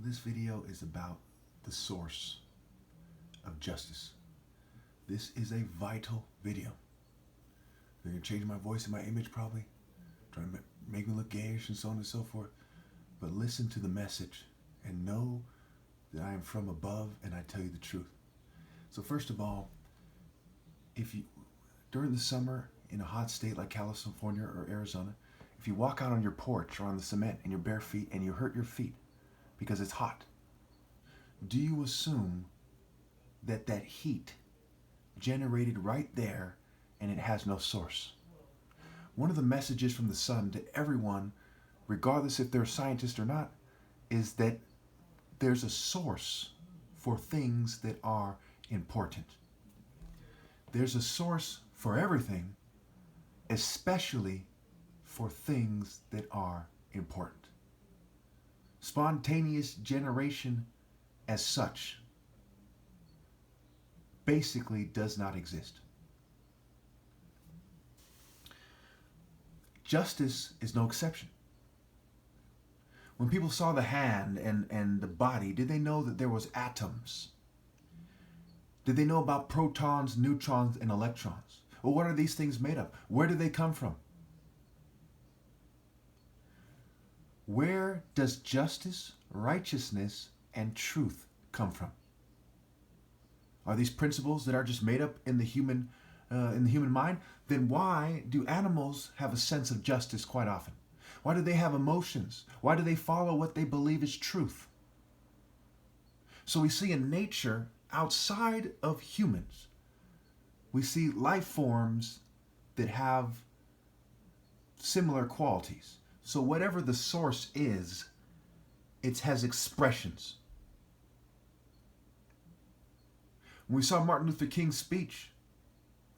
This video is about the source of justice. This is a vital video. They're going to change my voice and my image probably, trying to make me look gayish and so on and so forth. But listen to the message and know that I am from above and I tell you the truth. So first of all, if you, during the summer in a hot state like California or Arizona, if you walk out on your porch or on the cement in your bare feet and you hurt your feet because it's hot, do you assume that that heat generated right there and it has no source? One of the messages from the sun to everyone, regardless if they're a scientist or not, is that there's a source for things that are important. There's a source for everything, especially for things that are important. Spontaneous generation as such basically does not exist. Justice is no exception. When people saw the hand and the body, did they know that there was atoms? Did they know about protons, neutrons, and electrons? Well, what are these things made of? Where do they come from? Where does justice, righteousness, and truth come from? Are these principles that are just made up in the human mind? Then why do animals have a sense of justice quite often? Why do they have emotions? Why do they follow what they believe is truth? So we see in nature, outside of humans, we see life forms that have similar qualities. So whatever the source is, it has expressions. When we saw Martin Luther King's speech,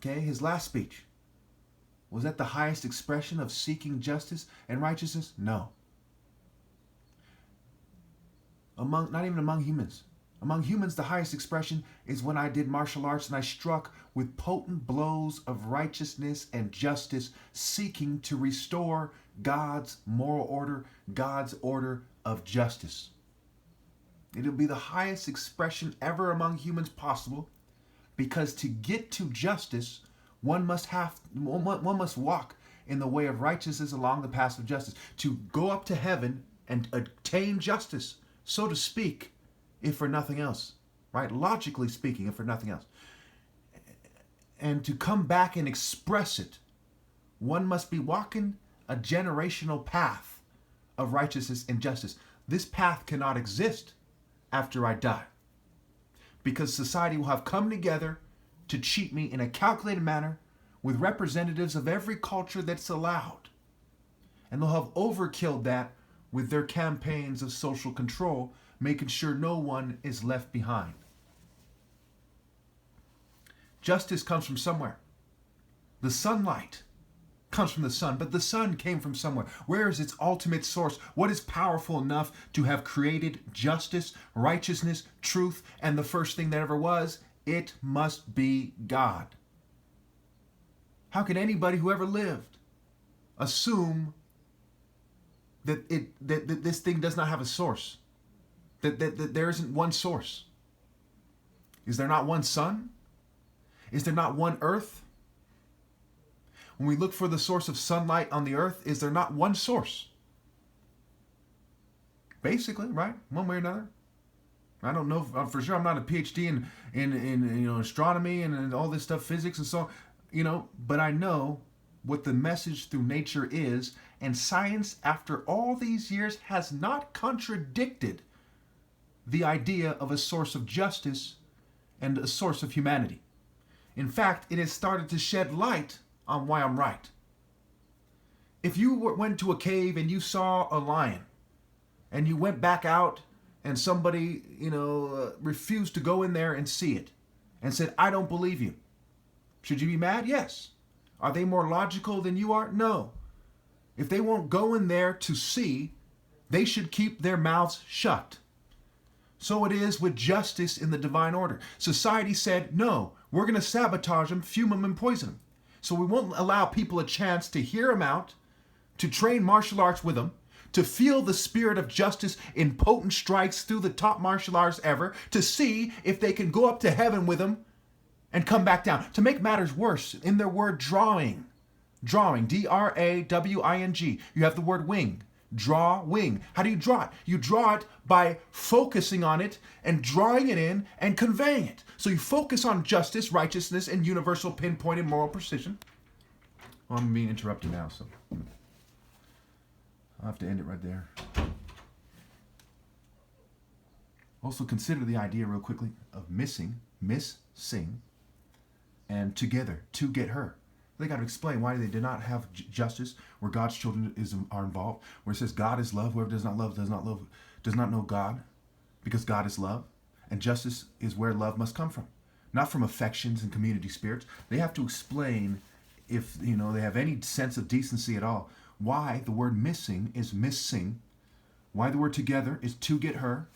his last speech, was that the highest expression of seeking justice and righteousness? No. Not even among humans. Among humans, the highest expression is when I did martial arts and I struck with potent blows of righteousness and justice, seeking to restore God's moral order, God's order of justice. It'll be the highest expression ever among humans possible, because to get to justice, one must walk in the way of righteousness along the path of justice. To go up to heaven and attain justice, so to speak, if for nothing else, right? Logically speaking, if for nothing else. And to come back and express it, one must be walking a generational path of righteousness and justice. This path cannot exist after I die, because society will have come together to cheat me in a calculated manner with representatives of every culture that's allowed. And they'll have overkilled that with their campaigns of social control, making sure no one is left behind. Justice comes from somewhere. The sunlight comes from the sun, but the sun came from somewhere. Where is its ultimate source? What is powerful enough to have created justice, righteousness, truth, and the first thing that ever was? It must be God. How can anybody who ever lived assume that this thing does not have a source? That there isn't one source? Is there not one sun? Is there not one earth? When we look for the source of sunlight on the earth, is there not one source? Basically, right? One way or another. I don't know for sure. I'm not a PhD in astronomy and all this stuff, physics and so on, but I know what the message through nature is, and science, after all these years, has not contradicted the idea of a source of justice and a source of humanity. In fact, it has started to shed light on why I'm right. If you went to a cave and you saw a lion, and you went back out and somebody, refused to go in there and see it and said, I don't believe you, should you be mad? Yes. Are they more logical than you are? No. If they won't go in there to see, they should keep their mouths shut. So it is with justice in the divine order. Society said, no, we're going to sabotage them, fume them, and poison them. So we won't allow people a chance to hear them out, to train martial arts with them, to feel the spirit of justice in potent strikes through the top martial arts ever, to see if they can go up to heaven with them and come back down. To make matters worse, in their word drawing, D-R-A-W-I-N-G, you have the word wing. Draw, wing. How do you draw it? You draw it by focusing on it and drawing it in and conveying it. So you focus on justice, righteousness, and universal pinpointed moral precision. Well, I'm being interrupted now, so I'll have to end it right there. Also consider the idea real quickly of missing, and together, to get her. They got to explain why they did not have justice where God's children are involved, where it says God is love. Whoever does not love does not know God, because God is love, and justice is where love must come from, not from affections and community spirits. They have to explain, if they have any sense of decency at all, why the word missing is missing, why the word together is to get her,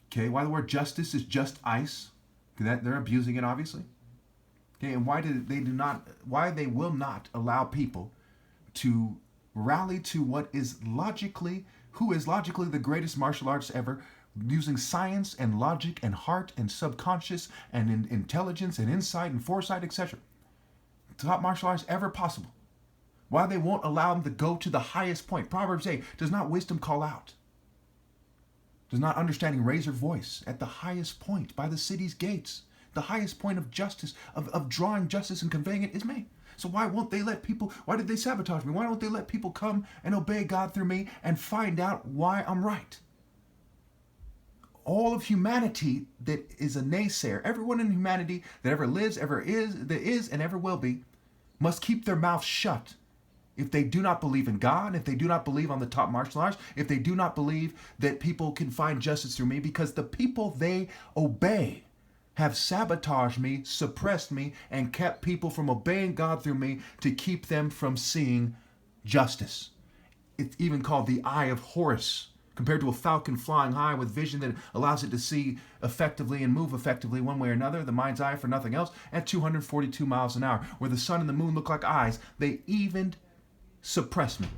okay, why the word justice is just ice, because they're abusing it obviously. Okay, and why they will not allow people to rally to who is logically the greatest martial arts ever, using science and logic and heart and subconscious and intelligence and insight and foresight, etc. Top martial arts ever possible. Why they won't allow them to go to the highest point. Proverbs 8, does not wisdom call out? Does not understanding raise her voice at the highest point by the city's gates? The highest point of justice, of drawing justice and conveying it, is me. So why won't they let people, why did they sabotage me? Why don't they let people come and obey God through me and find out why I'm right? All of humanity that is a naysayer, everyone in humanity that ever lives, ever is, that is, and ever will be, must keep their mouth shut if they do not believe in God, if they do not believe on the top martial arts, if they do not believe that people can find justice through me, because the people they obey have sabotaged me, suppressed me, and kept people from obeying God through me to keep them from seeing justice. It's even called the eye of Horus, compared to a falcon flying high with vision that allows it to see effectively and move effectively one way or another, the mind's eye for nothing else, at 242 miles an hour, where the sun and the moon look like eyes. They even suppress me.